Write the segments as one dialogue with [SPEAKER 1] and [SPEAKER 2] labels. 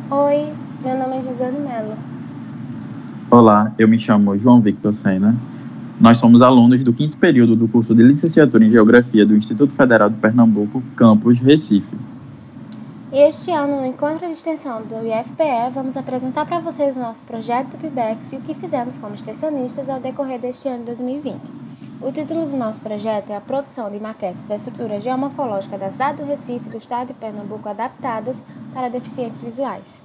[SPEAKER 1] Oi, meu nome é Gisele Mello.
[SPEAKER 2] Olá, eu me chamo João Victor Sena. Nós somos alunos do 5º período do curso de Licenciatura em Geografia do Instituto Federal de Pernambuco, campus Recife.
[SPEAKER 1] E este ano, no encontro de extensão do IFPE, vamos apresentar para vocês o nosso projeto do PIBEX e o que fizemos como extensionistas ao decorrer deste ano de 2020. O título do nosso projeto é a produção de maquetes da estrutura geomorfológica da cidade do Recife e do estado de Pernambuco adaptadas para deficientes visuais.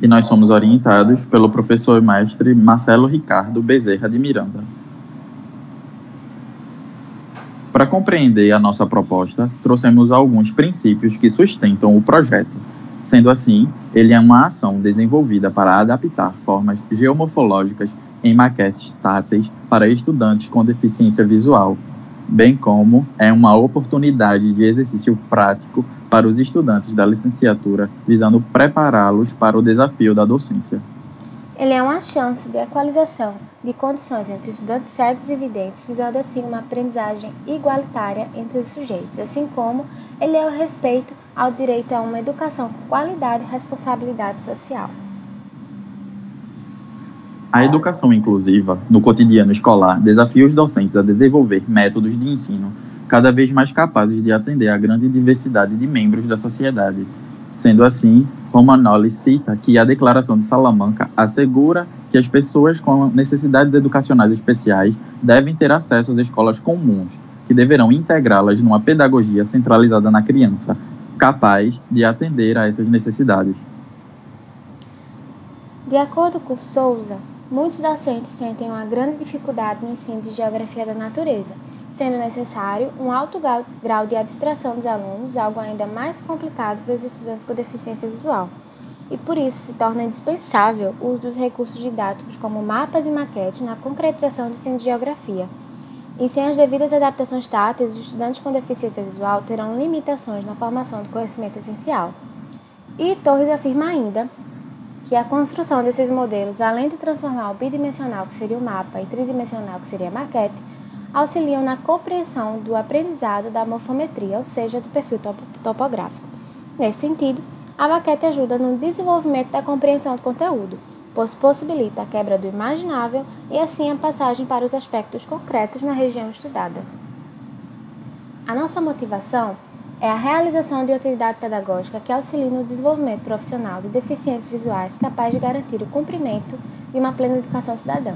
[SPEAKER 2] E nós somos orientados pelo professor e mestre Marcelo Ricardo Bezerra de Miranda. Para compreender a nossa proposta, trouxemos alguns princípios que sustentam o projeto. Sendo assim, ele é uma ação desenvolvida para adaptar formas geomorfológicas em maquetes táteis para estudantes com deficiência visual, bem como é uma oportunidade de exercício prático para os estudantes da licenciatura, visando prepará-los para o desafio da docência.
[SPEAKER 1] Ele é uma chance de equalização de condições entre estudantes cegos e videntes, visando assim uma aprendizagem igualitária entre os sujeitos, assim como ele é o respeito ao direito a uma educação com qualidade e responsabilidade social.
[SPEAKER 2] A educação inclusiva, no cotidiano escolar, desafia os docentes a desenvolver métodos de ensino cada vez mais capazes de atender à grande diversidade de membros da sociedade. Sendo assim, Romagnoli cita que a Declaração de Salamanca assegura que as pessoas com necessidades educacionais especiais devem ter acesso às escolas comuns, que deverão integrá-las numa pedagogia centralizada na criança, capaz de atender a essas necessidades.
[SPEAKER 1] De acordo com Souza, muitos docentes sentem uma grande dificuldade no ensino de geografia da natureza, sendo necessário um alto grau de abstração dos alunos, algo ainda mais complicado para os estudantes com deficiência visual. E por isso se torna indispensável o uso dos recursos didáticos como mapas e maquetes na concretização do ensino de geografia. E sem as devidas adaptações táteis, os estudantes com deficiência visual terão limitações na formação do conhecimento essencial. E Torres afirma ainda que a construção desses modelos, além de transformar o bidimensional, que seria o mapa, e tridimensional, que seria a maquete, auxiliam na compreensão do aprendizado da morfometria, ou seja, do perfil topográfico. Nesse sentido, a maquete ajuda no desenvolvimento da compreensão do conteúdo, pois possibilita a quebra do imaginável e assim a passagem para os aspectos concretos na região estudada. A nossa motivação é a realização de atividade pedagógica que auxilie no desenvolvimento profissional de deficientes visuais capaz de garantir o cumprimento de uma plena educação cidadã.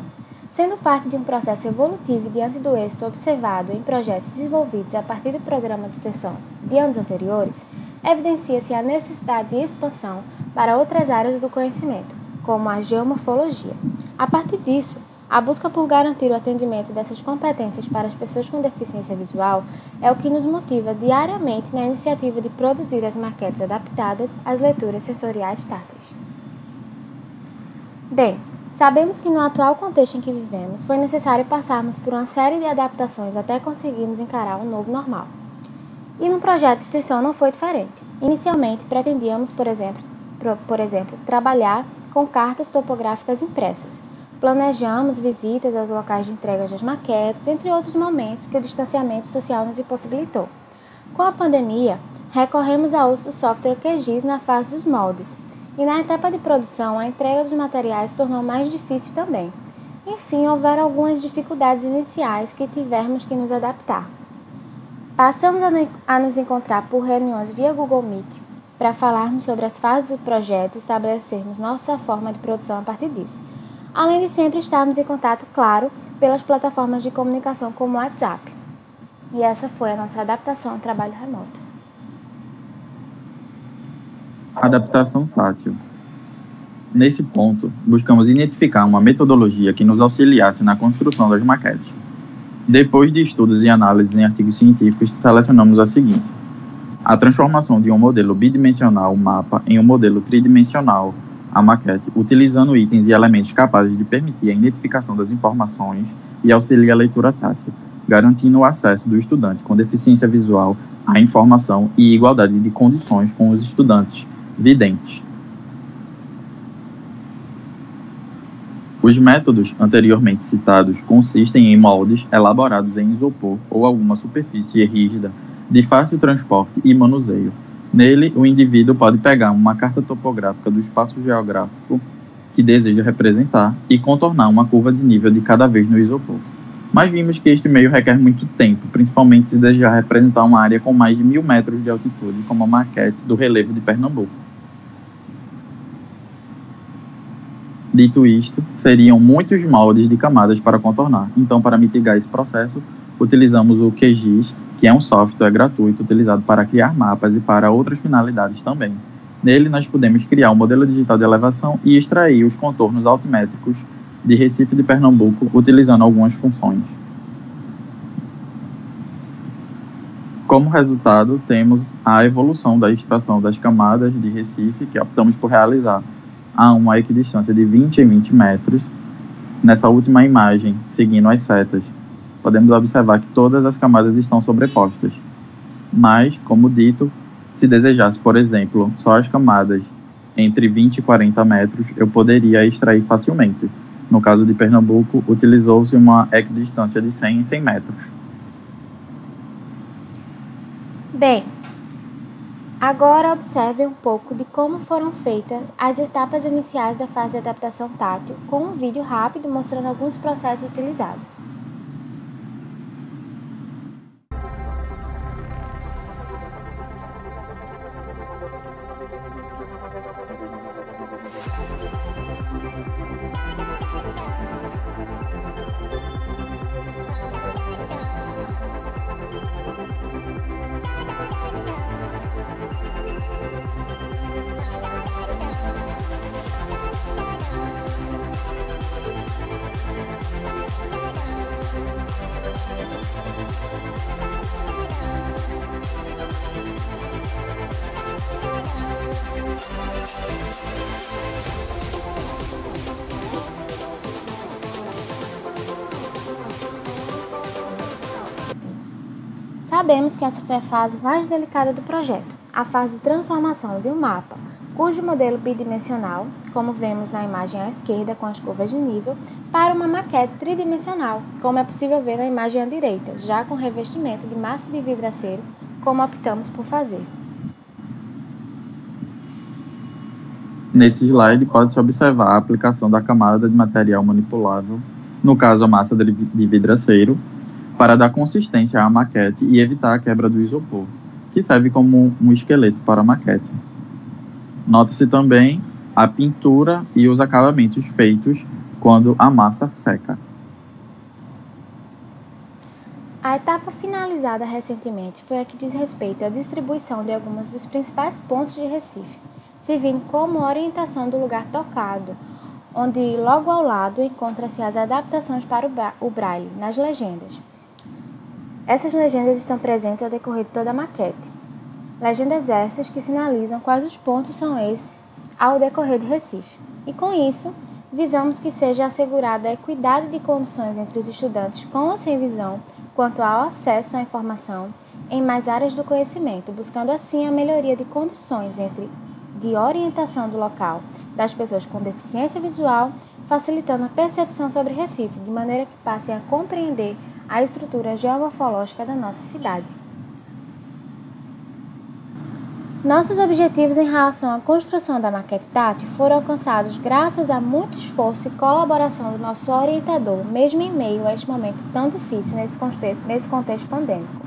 [SPEAKER 1] Sendo parte de um processo evolutivo diante do êxito observado em projetos desenvolvidos a partir do programa de extensão de anos anteriores, evidencia-se a necessidade de expansão para outras áreas do conhecimento, como a geomorfologia. A partir disso, a busca por garantir o atendimento dessas competências para as pessoas com deficiência visual é o que nos motiva diariamente na iniciativa de produzir as maquetes adaptadas às leituras sensoriais táteis. Bem, sabemos que no atual contexto em que vivemos, foi necessário passarmos por uma série de adaptações até conseguirmos encarar um novo normal. E no projeto de extensão não foi diferente. Inicialmente, pretendíamos, por exemplo, trabalhar com cartas topográficas impressas. Planejamos visitas aos locais de entrega das maquetes, entre outros momentos que o distanciamento social nos impossibilitou. Com a pandemia, recorremos ao uso do software QGIS na fase dos moldes, e na etapa de produção, a entrega dos materiais se tornou mais difícil também. Enfim, houveram algumas dificuldades iniciais que tivemos que nos adaptar. Passamos a nos encontrar por reuniões via Google Meet para falarmos sobre as fases do projeto e estabelecermos nossa forma de produção a partir disso. Além de sempre estarmos em contato, claro, pelas plataformas de comunicação como o WhatsApp. E essa foi a nossa adaptação ao trabalho remoto.
[SPEAKER 2] Adaptação tátil. Nesse ponto, buscamos identificar uma metodologia que nos auxiliasse na construção das maquetes. Depois de estudos e análises em artigos científicos, selecionamos a seguinte: a transformação de um modelo bidimensional, mapa, em um modelo tridimensional, a maquete, utilizando itens e elementos capazes de permitir a identificação das informações e auxiliar a leitura tátil, garantindo o acesso do estudante com deficiência visual à informação e igualdade de condições com os estudantes videntes. Os métodos anteriormente citados consistem em moldes elaborados em isopor ou alguma superfície rígida de fácil transporte e manuseio, Nele, o indivíduo pode pegar uma carta topográfica do espaço geográfico que deseja representar e contornar uma curva de nível de cada vez no isopor. Mas vimos que este meio requer muito tempo, principalmente se desejar representar uma área com mais de 1.000 metros de altitude, como a maquete do relevo de Pernambuco. Dito isto, seriam muitos moldes de camadas para contornar. Então, para mitigar esse processo, utilizamos o QGIS, que é um software gratuito utilizado para criar mapas e para outras finalidades também. Nele, nós podemos criar um modelo digital de elevação e extrair os contornos altimétricos de Recife e de Pernambuco, utilizando algumas funções. Como resultado, temos a evolução da extração das camadas de Recife, que optamos por realizar a uma equidistância de 20 em 20 metros. Nessa última imagem, seguindo as setas, podemos observar que todas as camadas estão sobrepostas. Mas, como dito, se desejasse, por exemplo, só as camadas entre 20 e 40 metros, eu poderia extrair facilmente. No caso de Pernambuco, utilizou-se uma equidistância de 100 em 100 metros.
[SPEAKER 1] Bem, agora observe um pouco de como foram feitas as etapas iniciais da fase de adaptação tátil, com um vídeo rápido mostrando alguns processos utilizados. Sabemos que essa foi a fase mais delicada do projeto, a fase de transformação de um mapa, cujo modelo bidimensional, como vemos na imagem à esquerda com as curvas de nível, para uma maquete tridimensional, como é possível ver na imagem à direita, já com revestimento de massa de vidraceiro, como optamos por fazer.
[SPEAKER 2] Nesse slide, pode-se observar a aplicação da camada de material manipulável, no caso a massa de vidraceiro, para dar consistência à maquete e evitar a quebra do isopor, que serve como um esqueleto para a maquete. Nota-se também a pintura e os acabamentos feitos quando a massa seca.
[SPEAKER 1] A etapa finalizada recentemente foi a que diz respeito à distribuição de alguns dos principais pontos de Recife, servindo como orientação do lugar tocado, onde logo ao lado encontra-se as adaptações para o braille, nas legendas. Essas legendas estão presentes ao decorrer de toda a maquete. Legendas essas que sinalizam quais os pontos são esses ao decorrer de Recife. E com isso, visamos que seja assegurada a equidade de condições entre os estudantes com ou sem visão quanto ao acesso à informação em mais áreas do conhecimento, buscando assim a melhoria de condições de orientação do local das pessoas com deficiência visual, facilitando a percepção sobre Recife, de maneira que passem a compreender a estrutura geomorfológica da nossa cidade. Nossos objetivos em relação à construção da maquete tátil foram alcançados graças a muito esforço e colaboração do nosso orientador, mesmo em meio a este momento tão difícil nesse contexto pandêmico.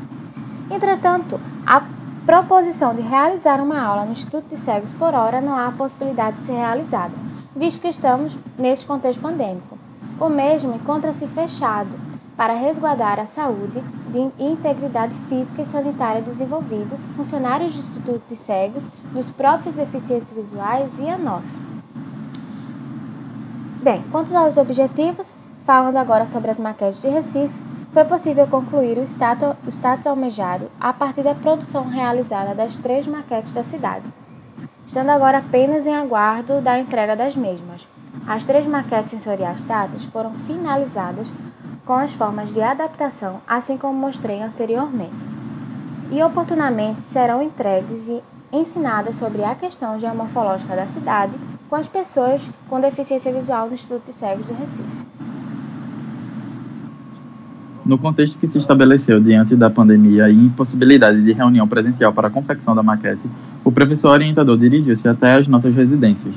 [SPEAKER 1] Entretanto, a proposição de realizar uma aula no Instituto de Cegos por hora não há a possibilidade de ser realizada, visto que estamos neste contexto pandêmico. O mesmo encontra-se fechado para resguardar a saúde e integridade física e sanitária dos envolvidos, funcionários do Instituto de Cegos, dos próprios deficientes visuais e a nossa. Bem, quanto aos objetivos, falando agora sobre as maquetes de Recife, foi possível concluir o status almejado a partir da produção realizada das 3 maquetes da cidade, estando agora apenas em aguardo da entrega das mesmas. As 3 maquetes sensoriais táteis foram finalizadas com as formas de adaptação, assim como mostrei anteriormente, e oportunamente serão entregues e ensinadas sobre a questão geomorfológica da cidade com as pessoas com deficiência visual no Instituto de Cegos do Recife.
[SPEAKER 2] No contexto que se estabeleceu diante da pandemia e impossibilidade de reunião presencial para a confecção da maquete, O professor orientador dirigiu-se até as nossas residências,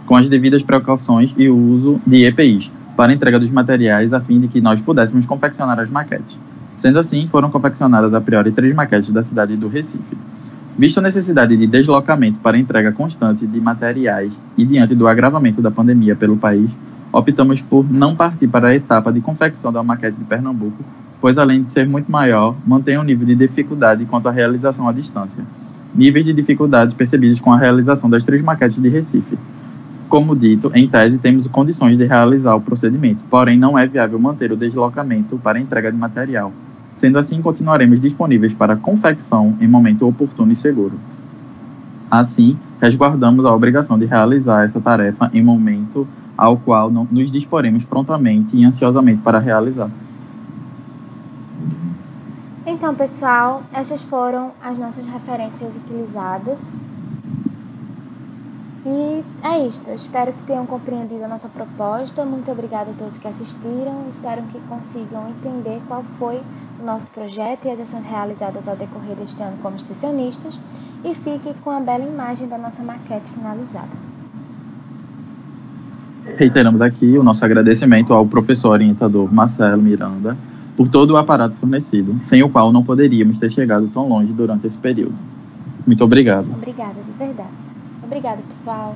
[SPEAKER 2] com as devidas precauções e o uso de EPIs para a entrega dos materiais a fim de que nós pudéssemos confeccionar as maquetes. Sendo assim, foram confeccionadas a priori 3 maquetes da cidade do Recife. Visto a necessidade de deslocamento para entrega constante de materiais e diante do agravamento da pandemia pelo país, optamos por não partir para a etapa de confecção da maquete de Pernambuco, pois além de ser muito maior, mantém um nível de dificuldade quanto à realização à distância. Níveis de dificuldade percebidos com a realização das 3 maquetes de Recife. Como dito, em tese temos condições de realizar o procedimento, porém não é viável manter o deslocamento para a entrega de material. Sendo assim, continuaremos disponíveis para confecção em momento oportuno e seguro. Assim, resguardamos a obrigação de realizar essa tarefa em momento ao qual nos disporemos prontamente e ansiosamente para realizar.
[SPEAKER 1] Então, pessoal, estas foram as nossas referências utilizadas. E é isto. Eu espero que tenham compreendido a nossa proposta. Muito obrigada a todos que assistiram. Espero que consigam entender qual foi o nosso projeto e as ações realizadas ao decorrer deste ano como extensionistas. E fique com a bela imagem da nossa maquete finalizada.
[SPEAKER 2] Reiteramos aqui o nosso agradecimento ao professor orientador Marcelo Miranda por todo o aparato fornecido, sem o qual não poderíamos ter chegado tão longe durante esse período. Muito obrigado.
[SPEAKER 1] Obrigada, de verdade. Obrigada, pessoal.